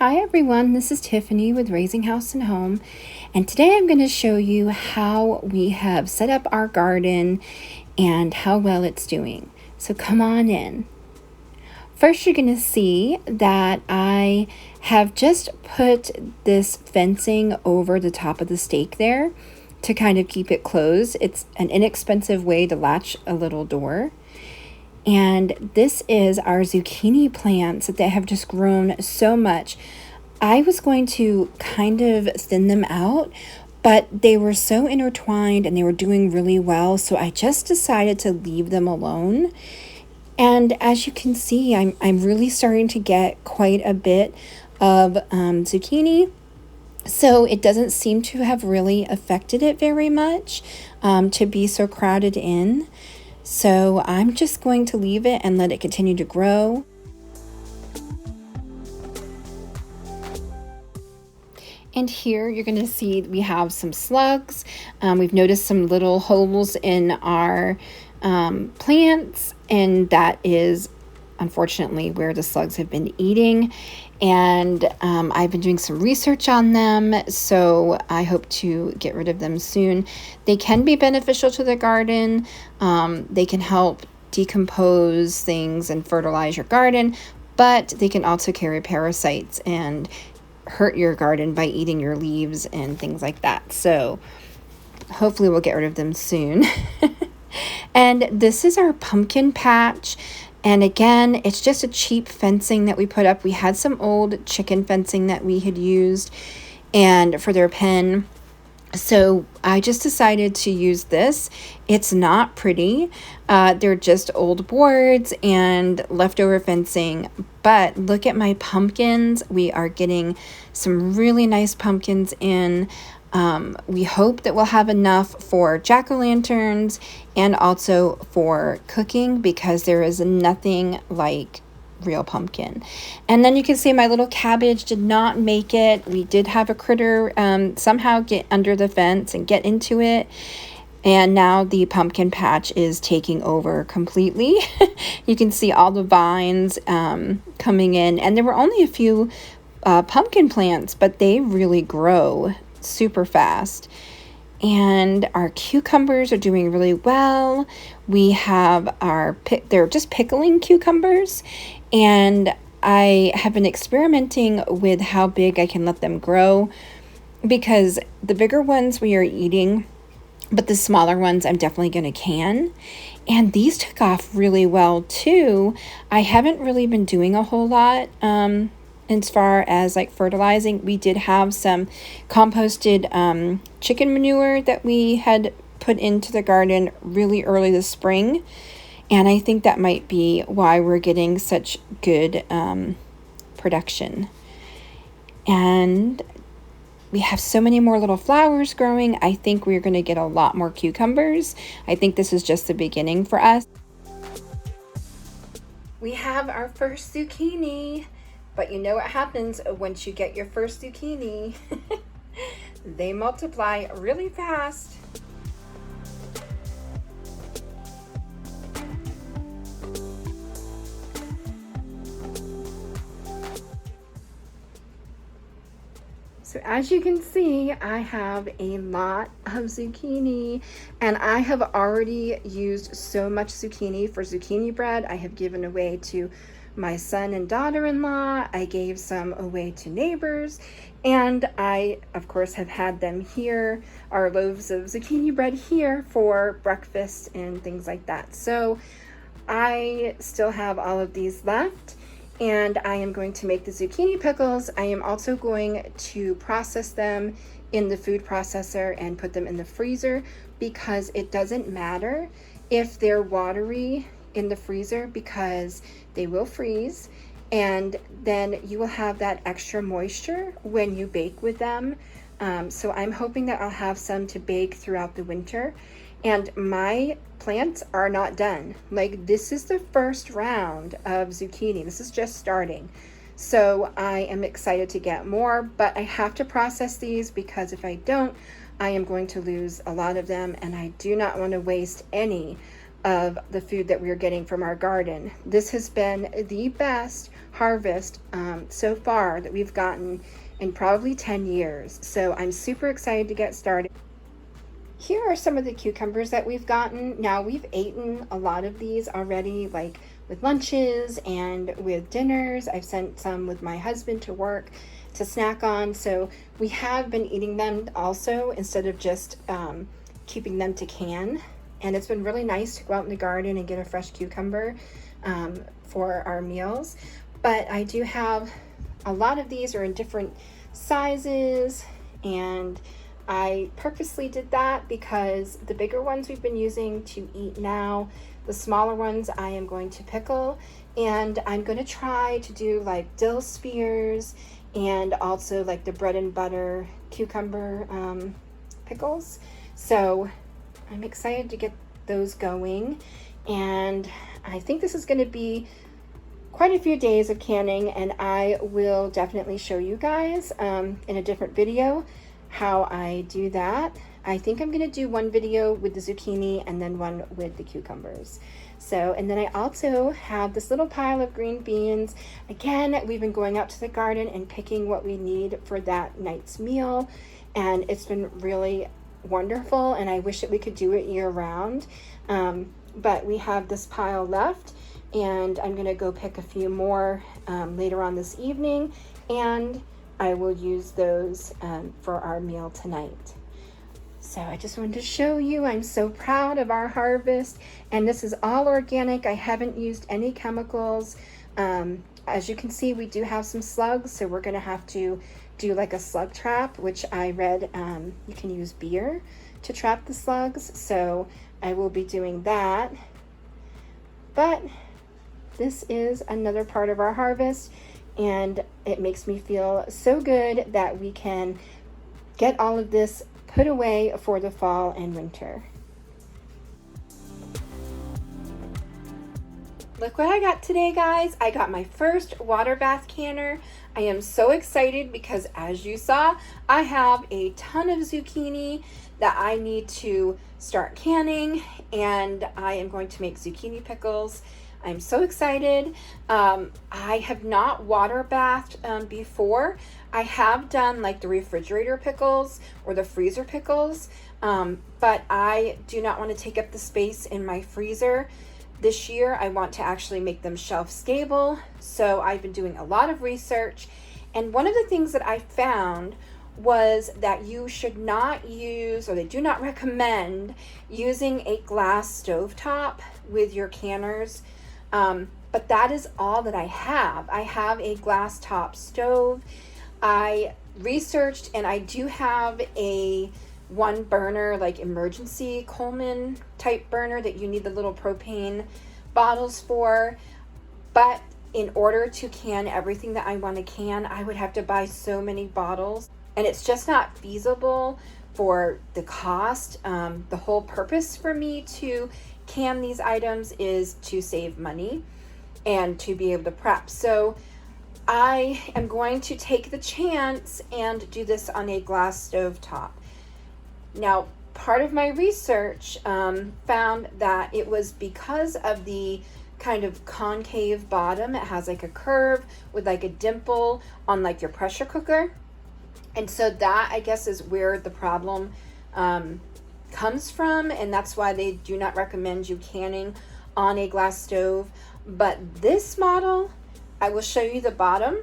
Hi everyone, this is Tiffany with Raising House and Home, and today I'm going to show you how we have set up our garden and how well it's doing. So come on in. First, you're going to see that I have just put this fencing over the top of the stake there to kind of keep it closed. It's an inexpensive way to latch a little door. And this is our zucchini plants that have just grown so much. I was going to kind of thin them out, but they were so intertwined and they were doing really well, so I just decided to leave them alone. And as you can see, I'm really starting to get quite a bit of zucchini. So it doesn't seem to have really affected it very much to be so crowded in. So I'm just going to leave it and let it continue to grow. And here you're going to see we have some slugs. We've noticed some little holes in our plants, and that is unfortunately where the slugs have been eating. And I've been doing some research on them, so I hope to get rid of them soon. They can be beneficial to the garden. They can help decompose things and fertilize your garden, but they can also carry parasites and hurt your garden by eating your leaves and things like that. So hopefully we'll get rid of them soon. And this is our pumpkin patch. And again, it's just a cheap fencing that we put up. We had some old chicken fencing that we had used and for their pen. So I just decided to use this. It's not pretty. They're just old boards and leftover fencing. But look at my pumpkins. We are getting some really nice pumpkins in. We hope that we'll have enough for jack-o'-lanterns and also for cooking, because there is nothing like real pumpkin. And then you can see my little cabbage did not make it. We did have a critter somehow get under the fence and get into it. And now the pumpkin patch is taking over completely. You can see all the vines coming in. And there were only a few pumpkin plants, but they really grow super fast. And our cucumbers are doing really well. We have they're just pickling cucumbers, and I have been experimenting with how big I can let them grow, because the bigger ones we are eating, but the smaller ones I'm definitely going to can. And these took off really well too. I haven't really been doing a whole lot as far as like fertilizing. We did have some composted chicken manure that we had put into the garden really early this spring, and I think that might be why we're getting such good production. And we have so many more little flowers growing. I think we're going to get a lot more cucumbers. I think this is just the beginning for us. We have our first zucchini. But you know what happens once you get your first zucchini? They multiply really fast. So as you can see, I have a lot of zucchini, and I have already used so much zucchini for zucchini bread. I have given away to my son and daughter-in-law. I gave some away to neighbors, and I of course have had them here, our loaves of zucchini bread here for breakfast and things like that. So I still have all of these left, and I am going to make the zucchini pickles. I am also going to process them in the food processor and put them in the freezer, because it doesn't matter if they're watery in the freezer, because they will freeze, and then you will have that extra moisture when you bake with them. So I'm hoping that I'll have some to bake throughout the winter. And my plants are not done. Like, this is the first round of zucchini. This is just starting. So I am excited to get more, but I have to process these, because if I don't, I am going to lose a lot of them, and I do not want to waste any of the food that we're getting from our garden. This has been the best harvest so far that we've gotten in probably 10 years. So I'm super excited to get started. Here are some of the cucumbers that we've gotten. Now, we've eaten a lot of these already, like with lunches and with dinners. I've sent some with my husband to work to snack on. So we have been eating them also instead of just keeping them to can. And it's been really nice to go out in the garden and get a fresh cucumber for our meals. But I do have a lot of these are in different sizes, and I purposely did that because the bigger ones we've been using to eat now, the smaller ones I am going to pickle, and I'm going to try to do like dill spears and also like the bread and butter cucumber pickles. So I'm excited to get those going, and I think this is going to be quite a few days of canning, and I will definitely show you guys in a different video how I do that. I think I'm going to do one video with the zucchini and then one with the cucumbers. So, and then I also have this little pile of green beans. Again, we've been going out to the garden and picking what we need for that night's meal, and it's been really wonderful, and I wish that we could do it year round. But we have this pile left, and I'm going to go pick a few more later on this evening, and I will use those for our meal tonight. So I just wanted to show you, I'm so proud of our harvest, and this is all organic. I haven't used any chemicals. As you can see, we do have some slugs, so we're going to have to do like a slug trap, which I read you can use beer to trap the slugs, so I will be doing that. But this is another part of our harvest, and it makes me feel so good that we can get all of this put away for the fall and winter. Look what I got today, guys. I got my first water bath canner. I am so excited because, as you saw, I have a ton of zucchini that I need to start canning, and I am going to make zucchini pickles. I'm so excited. I have not water bathed before. I have done like the refrigerator pickles or the freezer pickles, but I do not want to take up the space in my freezer. This year, I want to actually make them shelf stable. So I've been doing a lot of research. And one of the things that I found was that you should not use, or they do not recommend using a glass stovetop with your canners. But that is all that I have. I have a glass top stove. I researched, and I do have a one burner, like emergency Coleman type burner that you need the little propane bottles for. But in order to can everything that I want to can, I would have to buy so many bottles, and it's just not feasible for the cost. The whole purpose for me to can these items is to save money and to be able to prep. So I am going to take the chance and do this on a glass stove top. Now, part of my research found that it was because of the kind of concave bottom. It has like a curve with like a dimple on like your pressure cooker. And so that, I guess, is where the problem comes from. And that's why they do not recommend you canning on a glass stove. But this model, I will show you the bottom.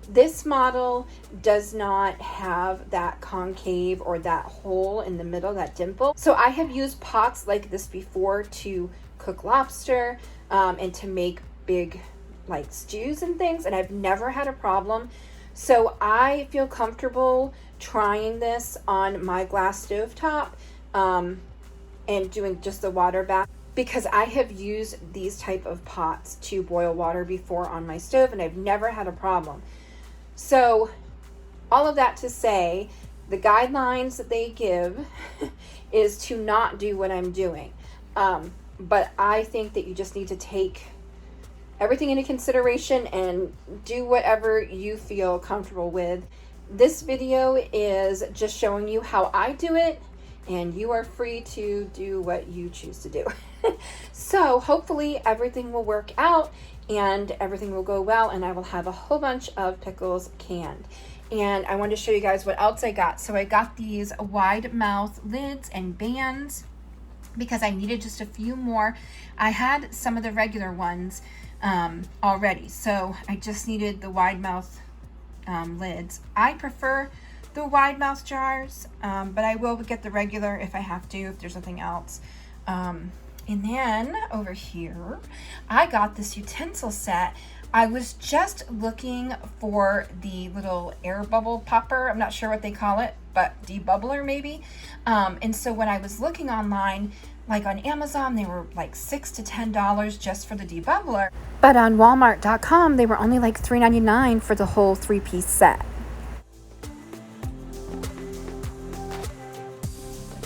This model does not have that concave or that hole in the middle, that dimple. So I have used pots like this before to cook lobster and to make big like stews and things, and I've never had a problem. So I feel comfortable trying this on my glass stovetop and doing just the water bath, because I have used these type of pots to boil water before on my stove, and I've never had a problem. So all of that to say, the guidelines that they give is to not do what I'm doing. But I think that you just need to take everything into consideration and do whatever you feel comfortable with. this video is just showing you how I do it, and you are free to do what you choose to do. So hopefully everything will work out and everything will go well, and I will have a whole bunch of pickles canned. And I wanted to show you guys what else I got. So I got these wide mouth lids and bands because I needed just a few more. I had some of the regular ones already, so I just needed the wide mouth lids. I prefer the wide mouth jars, but I will get the regular if I have to, if there's nothing else. And then over here, I got this utensil set. I was just looking for the little air bubble popper. I'm not sure what they call it, but debubbler maybe. And so when I was looking online, like on Amazon, they were like $6 to $10 just for the debubbler. But on Walmart.com, they were only like $3.99 for the whole 3-piece set.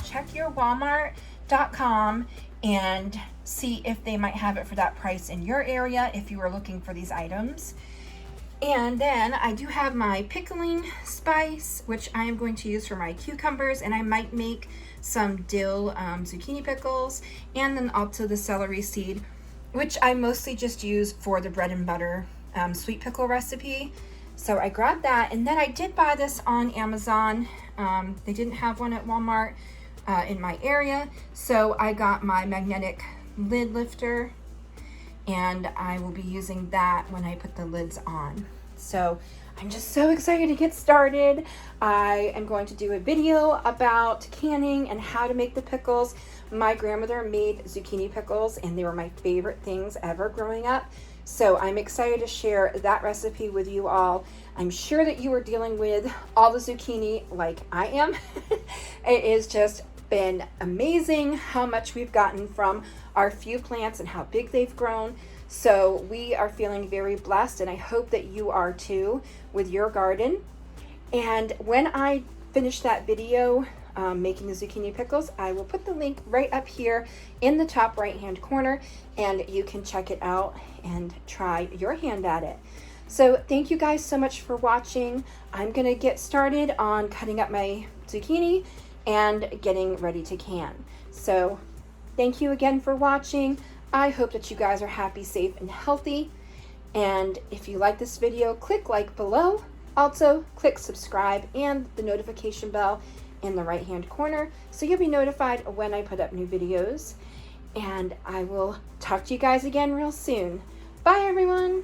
Check your Walmart.com and see if they might have it for that price in your area if you are looking for these items. And then I do have my Pickling Spice, which I am going to use for my cucumbers, and I might make some dill zucchini pickles, and then also the celery seed, which I mostly just use for the bread and butter sweet pickle recipe. So I grabbed that, and then I did buy this on Amazon. They didn't have one at Walmart in my area, so I got my magnetic lid lifter, and I will be using that when I put the lids on. So I'm just so excited to get started. I am going to do a video about canning and how to make the pickles. My grandmother made zucchini pickles, and they were my favorite things ever growing up. So I'm excited to share that recipe with you all. I'm sure that you are dealing with all the zucchini like I am. It is just been amazing how much we've gotten from our few plants and how big they've grown. So we are feeling very blessed, and I hope that you are too with your garden. And when I finish that video making the zucchini pickles, I will put the link right up here in the top right hand corner, and you can check it out and try your hand at it. So thank you guys so much for watching. I'm gonna get started on cutting up my zucchini and getting ready to can. So thank you again for watching. I hope that you guys are happy, safe, and healthy. And if you like this video, click like below. Also, click subscribe and the notification bell in the right hand corner so you'll be notified when I put up new videos. And I will talk to you guys again real soon. Bye, everyone.